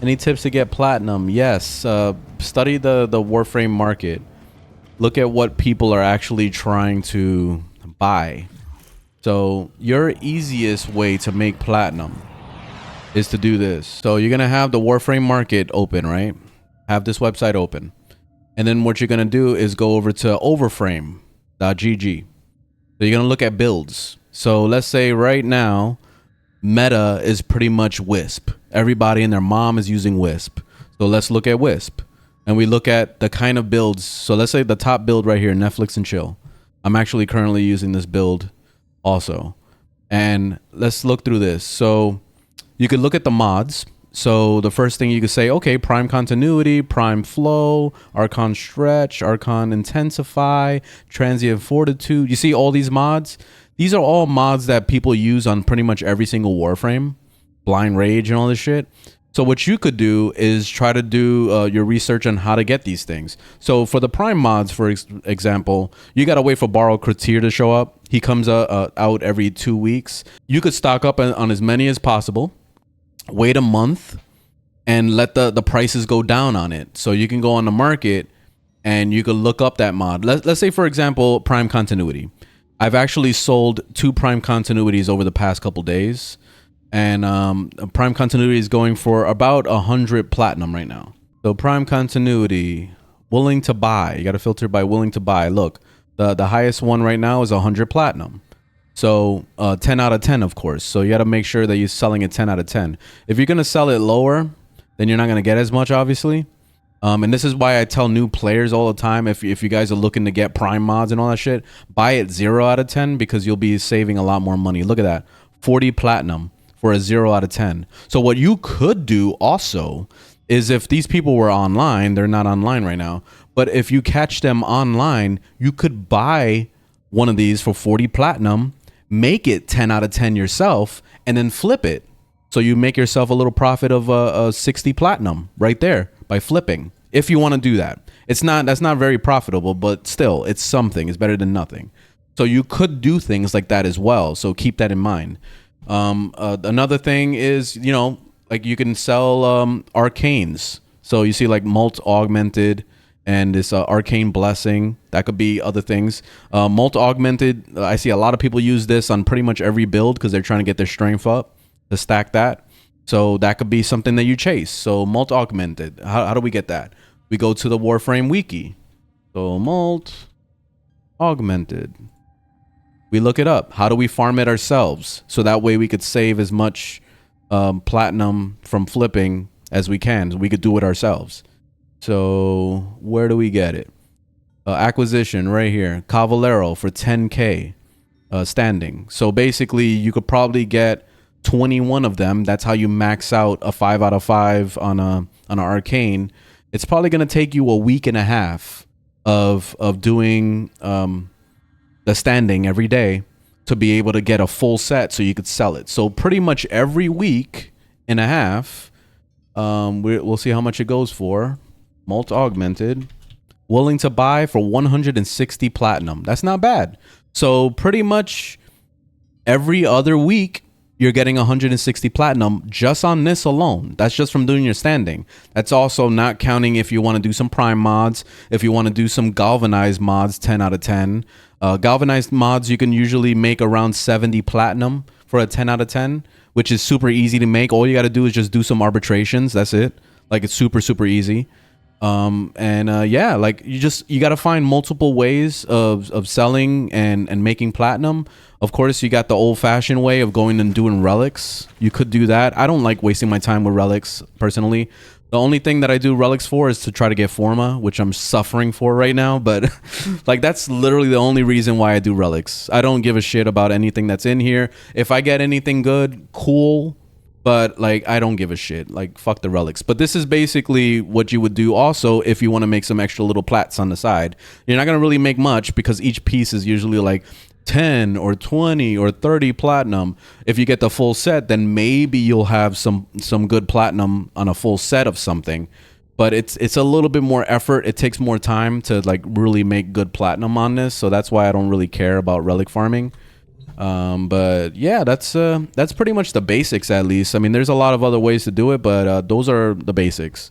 Any tips to get platinum? Yes. Study the Warframe market. Look at what people are actually trying to buy. So your easiest way to make platinum is to do this. So you're going to have the Warframe market open, right? Have this website open. And then what you're going to do is go over to overframe.gg. So you're going to look at builds. So let's say right now, meta is pretty much Wisp. Everybody and their mom is using Wisp. So let's look at Wisp. And we look at the kind of builds. So let's say the top build right here, Netflix and chill. I'm actually currently using this build also. And let's look through this. So you could look at the mods. So the first thing you could say, okay, Prime Continuity, Prime Flow, Archon Stretch, Archon Intensify, Transient Fortitude. You see all these mods? These are all mods that people use on pretty much every single Warframe. Blind Rage and all this shit. So what you could do is try to do your research on how to get these things. So for the Prime mods, for example, you got to wait for Borrow Criteer to show up. He comes out every 2 weeks. You could stock up on as many as possible. Wait a month and let the prices go down on it. So you can go on the market and you could look up that mod. Let's say, for example, Prime Continuity. I've actually sold 2 Prime Continuities over the past couple days. And Prime Continuity is going for about 100 platinum right now. So Prime Continuity, willing to buy. You got to filter by willing to buy. Look, the highest one right now is 100 platinum. So 10 out of 10, of course. So you got to make sure that you're selling it 10 out of 10. If you're going to sell it lower, then you're not going to get as much, obviously. And this is why I tell new players all the time, if you guys are looking to get Prime mods and all that shit, buy it 0 out of 10 because you'll be saving a lot more money. Look at that. 40 platinum for a 0 out of 10. So what you could do also is, if these people were online, they're not online right now, but if you catch them online, you could buy one of these for 40 platinum, make it 10 out of 10 yourself, and then flip it. So you make yourself a little profit of 60 platinum right there by flipping. If you want to do that, that's not very profitable, but still, it's something. It's better than nothing. So you could do things like that as well. So keep that in mind. Another thing is, like you can sell arcanes. So you see like Mult Augmented and this Arcane Blessing. That could be other things. Mult Augmented, I see a lot of people use this on pretty much every build because they're trying to get their strength up to stack that. So that could be something that you chase. So Mult Augmented, how do we get that? We go to the Warframe wiki. So Mult Augmented. We look it up. How do we farm it ourselves? So that way we could save as much platinum from flipping as we can. So we could do it ourselves. So where do we get it? Acquisition right here. Cavalero for 10K standing. So basically you could probably get 21 of them. That's how you max out a 5 out of 5 on an arcane. It's probably going to take you a week and a half of doing the standing every day to be able to get a full set so you could sell it. So pretty much every week and a half, we'll see how much it goes for. Mult Augmented, willing to buy for 160 platinum. That's not bad. So pretty much every other week, you're getting 160 platinum just on this alone. That's just from doing your standing. That's also not counting if you want to do some Prime mods, if you want to do some Galvanized mods, 10 out of 10. Galvanized mods, you can usually make around 70 platinum for a 10 out of 10, which is super easy to make. All you got to do is just do some arbitrations. That's it. Like, it's super, super easy. Yeah, like you got to find multiple ways of selling and making platinum. Of course, you got the old fashioned way of going and doing relics. You could do that. I don't like wasting my time with relics personally. The only thing that I do relics for is to try to get Forma, which I'm suffering for right now. But like, that's literally the only reason why I do relics. I don't give a shit about anything that's in here. If I get anything good, cool. But like, I don't give a shit. Like, fuck the relics. But this is basically what you would do also if you want to make some extra little plats on the side. You're not going to really make much because each piece is usually like 10 or 20 or 30 platinum. If you get the full set, then maybe you'll have some good platinum on a full set of something. But it's a little bit more effort. It takes more time to like really make good platinum on this. So that's why I don't really care about relic farming. But yeah, that's pretty much the basics, at least. I mean, there's a lot of other ways to do it, but those are the basics.